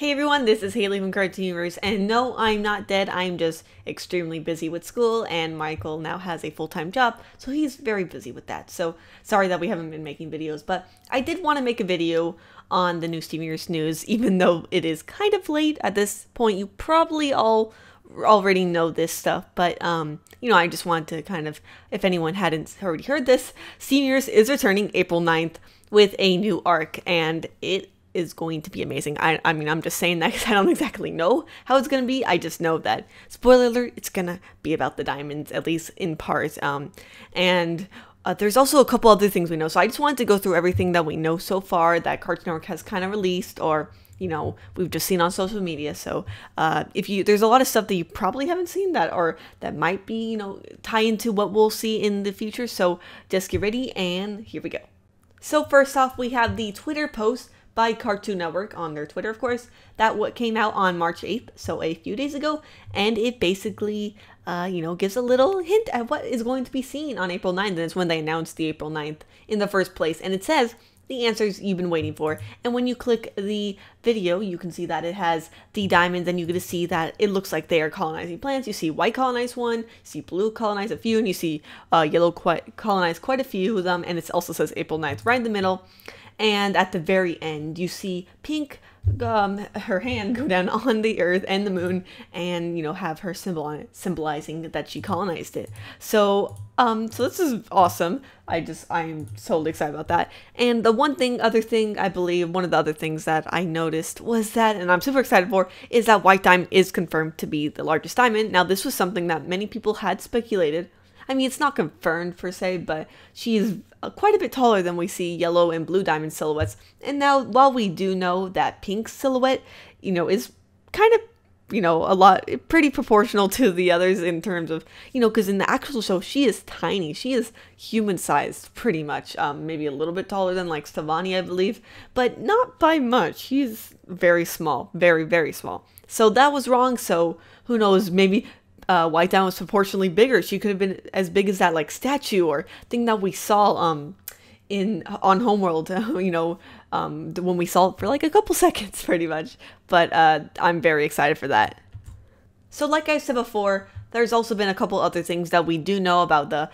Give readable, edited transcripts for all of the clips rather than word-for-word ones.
Hey everyone, this is Haley from Cartoon Universe, and no, I'm not dead. I'm just extremely busy with school, and Michael now has a full-time job, so he's very busy with that. So sorry that we haven't been making videos, but I did want to make a video on the new Steven Universe news, even though it is kind of late at this point. You probably all already know this stuff, but I just wanted to kind of, if anyone hadn't already heard this, Steven Universe is returning April 9th with a new arc, and it is going to be amazing. I mean, I'm just saying that because I don't exactly know how it's going to be. I just know that, spoiler alert, it's going to be about the diamonds, at least in part. There's also a couple other things we know. So I just wanted to go through everything that we know so far that Cartoon Network has kind of released, or we've just seen on social media. So there's a lot of stuff that you probably haven't seen that might be, tie into what we'll see in the future. So just get ready, and here we go. So first off, we have the Twitter post by Cartoon Network on their Twitter, of course, that what came out on March 8th, so a few days ago, and it basically, gives a little hint at what is going to be seen on April 9th, and it's when they announced the April 9th in the first place, and it says the answers you've been waiting for. And when you click the video, you can see that it has the diamonds, and you get to see that it looks like they are colonizing planets. You see white colonize one, you see blue colonize a few, and you see yellow colonize quite a few of them, and it also says April 9th right in the middle. And at the very end, you see Pink, her hand go down on the Earth and the Moon, and have her symbolizing that she colonized it. So this is awesome. I'm totally excited about that. And the one of the other things that I noticed was that, and I'm super excited for, is that White Diamond is confirmed to be the largest diamond. Now, this was something that many people had speculated. I mean, it's not confirmed per se, but she's quite a bit taller than we see yellow and blue diamond silhouettes. And now, while we do know that Pink's silhouette, is kind of, pretty proportional to the others in terms of, because in the actual show, she is tiny. She is human-sized, pretty much. Maybe a little bit taller than, like, Stevani, I believe, but not by much. She's very small, very, very small. So that was wrong, so who knows, maybe White Diamond was proportionally bigger. She could have been as big as that like statue or thing that we saw on Homeworld, when we saw it for like a couple seconds pretty much. But I'm very excited for that. So like I said before, there's also been a couple other things that we do know about the,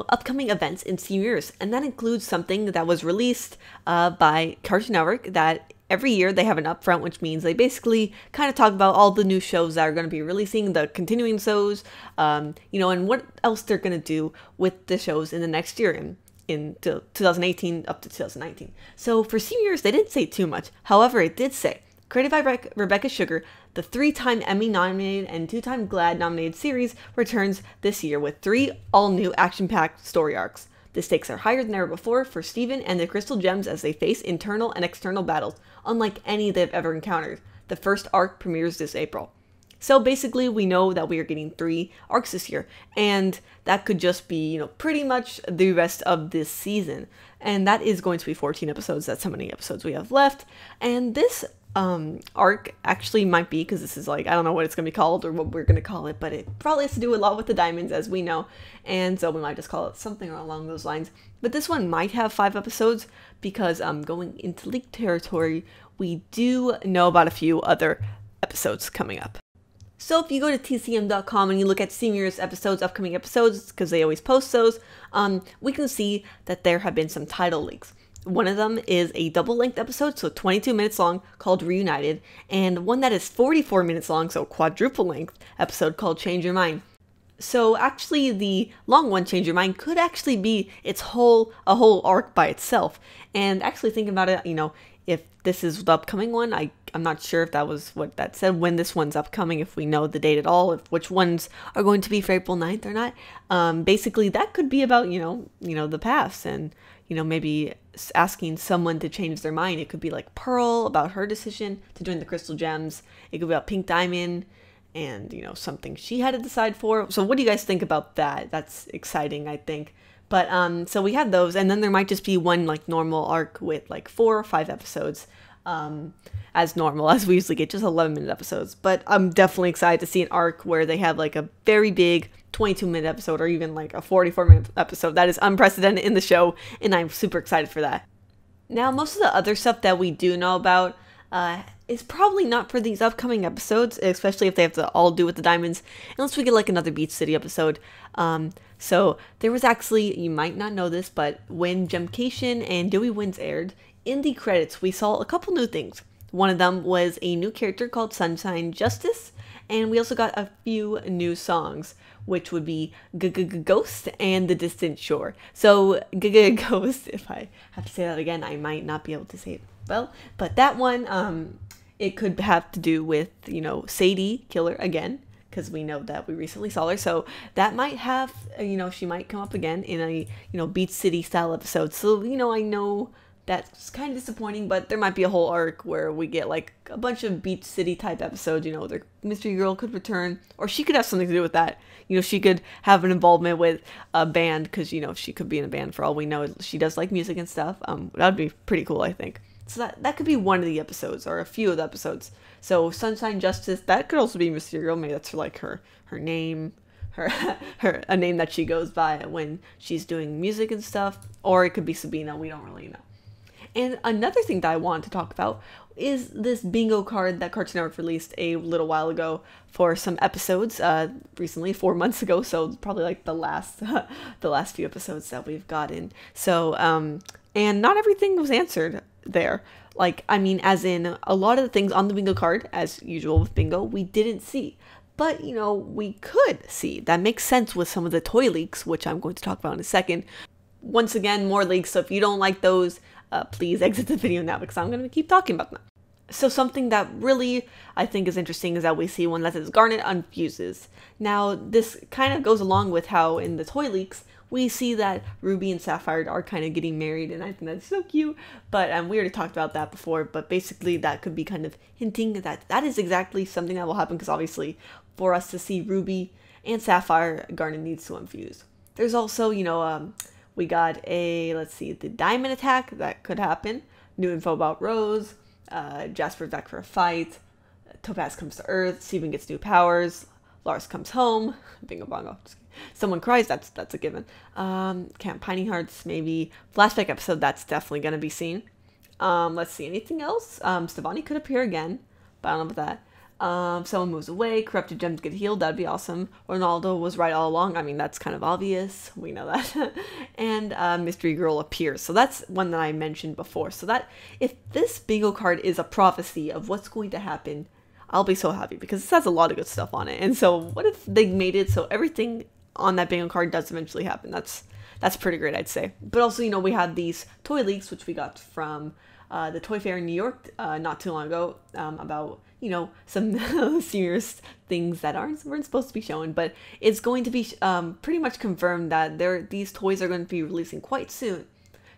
upcoming events in Steven Universe, and that includes something that was released by Cartoon Network that every year they have an upfront, which means they basically kind of talk about all the new shows that are going to be releasing, the continuing shows, and what else they're going to do with the shows in the next year, in 2018 up to 2019. So for Steven Universe, they didn't say too much. However, it did say, created by Rebecca Sugar, the 3-time Emmy-nominated and 2-time GLAAD-nominated series returns this year with 3 all-new action-packed story arcs. The stakes are higher than ever before for Steven and the Crystal Gems as they face internal and external battles, unlike any they've ever encountered. The first arc premieres this April. So basically, we know that we are getting 3 arcs this year, and that could just be, pretty much the rest of this season. And that is going to be 14 episodes. That's how many episodes we have left. And this arc actually might be, because this is like, I don't know what it's going to be called or what we're going to call it, but it probably has to do a lot with the diamonds, as we know, and so we might just call it something along those lines. But this one might have 5 episodes because going into leak territory, we do know about a few other episodes coming up. So if you go to tcm.com and you look at Steven Universe episodes, upcoming episodes, because they always post those, we can see that there have been some title leaks. One of them is a double-length episode, so 22 minutes long, called Reunited, and one that is 44 minutes long, so quadruple-length episode called Change Your Mind. So actually, the long one, Change Your Mind, could actually be a whole arc by itself. And actually thinking about it, if this is the upcoming one, I'm not sure if that was what that said, when this one's upcoming, if we know the date at all, which ones are going to be for April 9th or not. Basically, that could be about, the past, and, maybe asking someone to change their mind. It could be like Pearl, about her decision to join the Crystal Gems. It could be about Pink Diamond and, something she had to decide for. So what do you guys think about that? That's exciting, I think. But so we have those, and then there might just be one like normal arc with like 4 or 5 episodes, as normal, as we usually get, just 11-minute episodes. But I'm definitely excited to see an arc where they have like a very big 22-minute episode, or even like a 44-minute episode. That is unprecedented in the show, and I'm super excited for that. Now, most of the other stuff that we do know about is probably not for these upcoming episodes, especially if they have to all do with the diamonds, unless we get like another Beach City episode. So there was actually, you might not know this, but when Gemcation and Dewey Wins aired, in the credits we saw a couple new things. One of them was a new character called Sunshine Justice, and we also got a few new songs, which would be Ghost and The Distant Shore. So Ghost, if I have to say that again, I might not be able to say it well, but that one, it could have to do with, you know, Sadie Killer again, because we know that we recently saw her. So that might have, you know, she might come up again in a, you know, Beach City style episode. So, you know, I know that's kind of disappointing, but there might be a whole arc where we get like a bunch of Beach City type episodes. You know, the mystery girl could return, or she could have something to do with that. You know, she could have an involvement with a band, because, you know, she could be in a band for all we know. She does like music and stuff. That'd be pretty cool, I think. So that could be one of the episodes, or a few of the episodes. So Sunshine Justice, that could also be Mystery Girl. Maybe that's like her name, a name that she goes by when she's doing music and stuff. Or it could be Sabina. We don't really know. And another thing that I wanted to talk about is this bingo card that Cartoon Network released a little while ago for some episodes, recently, 4 months ago. So probably like the last few episodes that we've gotten. So, and not everything was answered there. Like, I mean, as in a lot of the things on the bingo card, as usual with bingo, we didn't see. But, you know, we could see. That makes sense with some of the toy leaks, which I'm going to talk about in a second. Once again, more leaks, so if you don't like those, please exit the video now, because I'm going to keep talking about them. So something that really I think is interesting is that we see one that says Garnet unfuses. Now, this kind of goes along with how in the toy leaks, we see that Ruby and Sapphire are kind of getting married, and I think that's so cute. But we already talked about that before, but basically that could be kind of hinting that that is exactly something that will happen, because obviously for us to see Ruby and Sapphire, Garnet needs to unfuse. There's also, you know, we got let's see, the diamond attack, that could happen. New info about Rose, Jasper's back for a fight, Topaz comes to Earth, Steven gets new powers, Lars comes home, bingo bongo. Someone cries, that's a given. Camp Piney Hearts, maybe. Flashback episode, that's definitely going to be seen. Let's see, anything else? Stevani could appear again, but I don't know about that. Someone moves away, corrupted gems get healed, that'd be awesome. Ronaldo was right all along, I mean, that's kind of obvious, we know that. And Mystery Girl appears, so that's one that I mentioned before. So that, if this bingo card is a prophecy of what's going to happen, I'll be so happy, because it has a lot of good stuff on it. And so what if they made it so everything on that bingo card does eventually happen? That's pretty great, I'd say. But also, you know, we had these toy leaks, which we got from the Toy Fair in New York not too long ago, about, you know, some serious things that weren't supposed to be shown, but it's going to be pretty much confirmed that these toys are going to be releasing quite soon.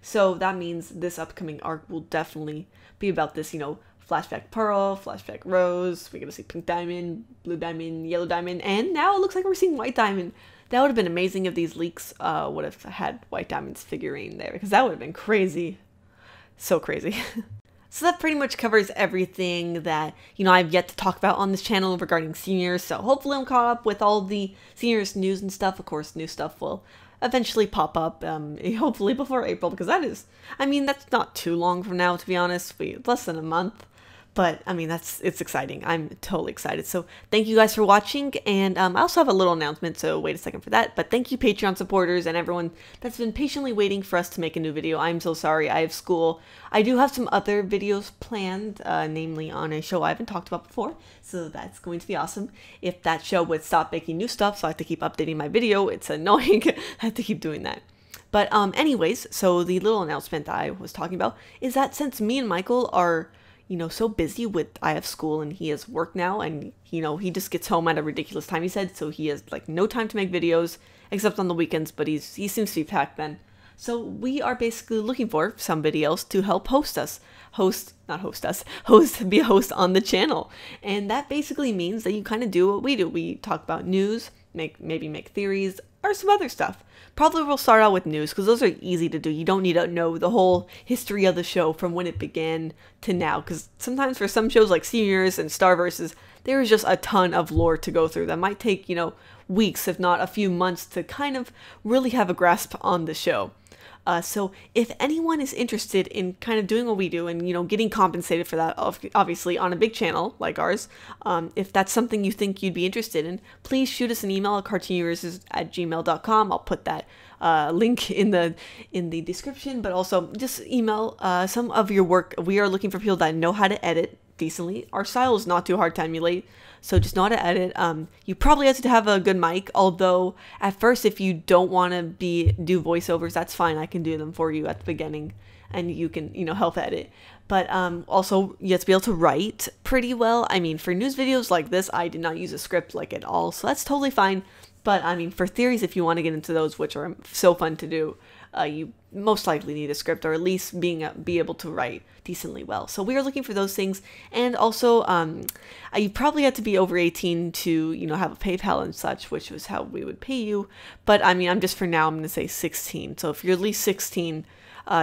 So that means this upcoming arc will definitely be about this, you know, Flashback Pearl, Flashback Rose, we're going to see Pink Diamond, Blue Diamond, Yellow Diamond, and now it looks like we're seeing White Diamond. That would have been amazing if these leaks would have had White Diamond's figurine there, because that would have been crazy. So crazy. So that pretty much covers everything that, you know, I've yet to talk about on this channel regarding seniors. So hopefully I'm caught up with all the seniors news and stuff. Of course, new stuff will eventually pop up, hopefully before April, because that is, I mean, that's not too long from now, to be honest. Less than a month. But, I mean, it's exciting. I'm totally excited. So, thank you guys for watching. And I also have a little announcement, so wait a second for that. But thank you, Patreon supporters and everyone that's been patiently waiting for us to make a new video. I'm so sorry. I have school. I do have some other videos planned, namely on a show I haven't talked about before. So, that's going to be awesome. If that show would stop making new stuff, so I have to keep updating my video, it's annoying. I have to keep doing that. But, anyways, so the little announcement that I was talking about is that since me and Michael are, you know, so busy with, I have school and he has work now, and, you know, he just gets home at a ridiculous time, he said, so he has like no time to make videos except on the weekends, but he seems to be packed then. So we are basically looking for somebody else to help be a host on the channel. And that basically means that you kind of do what we do. We talk about news, maybe make theories, or some other stuff. Probably we'll start out with news, because those are easy to do. You don't need to know the whole history of the show from when it began to now, because sometimes for some shows like Seniors and Starverses, there is just a ton of lore to go through that might take, you know, weeks, if not a few months, to kind of really have a grasp on the show. So if anyone is interested in kind of doing what we do and, you know, getting compensated for that, obviously on a big channel like ours, if that's something you think you'd be interested in, please shoot us an email at cartoonuniverses@gmail.com. I'll put that link in the description, but also just email some of your work. We are looking for people that know how to edit decently. Our style is not too hard to emulate, so just know how to edit. You probably have to have a good mic, although at first, if you don't want to do voiceovers, that's fine. I can do them for you at the beginning, and you can, you know, help edit. But also, you have to be able to write pretty well. I mean, for news videos like this, I did not use a script like at all, so that's totally fine. But I mean, for theories, if you want to get into those, which are so fun to do, you most likely need a script, or at least be able to write decently well. So we are looking for those things. And also, you probably have to be over 18 to, you know, have a PayPal and such, which was how we would pay you. But I mean, I'm going to say 16. So if you're at least 16,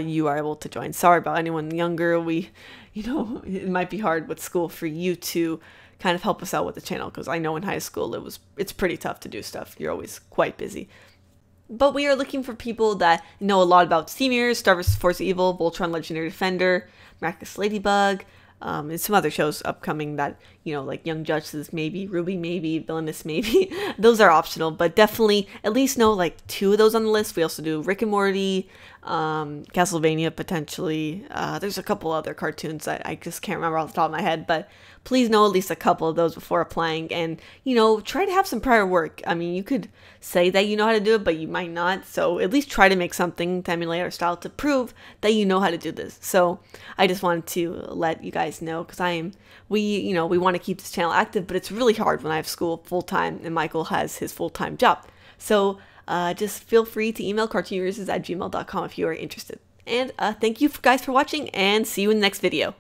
you are able to join. Sorry about anyone younger. You know, it might be hard with school for you to kind of help us out with the channel, because I know in high school it's pretty tough to do stuff. You're always quite busy. But we are looking for people that know a lot about Sea Mirrors, Star vs. Force of Evil, Voltron Legendary Defender, Miraculous Ladybug, and some other shows upcoming that, you know, like Young Justice maybe, Ruby maybe, Villainous maybe. Those are optional, but definitely at least know like 2 of those on the list. We also do Rick and Morty, Castlevania potentially. There's a couple other cartoons that I just can't remember off the top of my head, but please know at least a couple of those before applying, and, you know, try to have some prior work. I mean, you could say that you know how to do it, but you might not. So at least try to make something to emulate our style to prove that you know how to do this. So I just wanted to let you guys know, because we want to keep this channel active, but it's really hard when I have school full time and Michael has his full-time job. So just feel free to email cartoonuniverses@gmail.com if you are interested. And thank you guys for watching, and see you in the next video.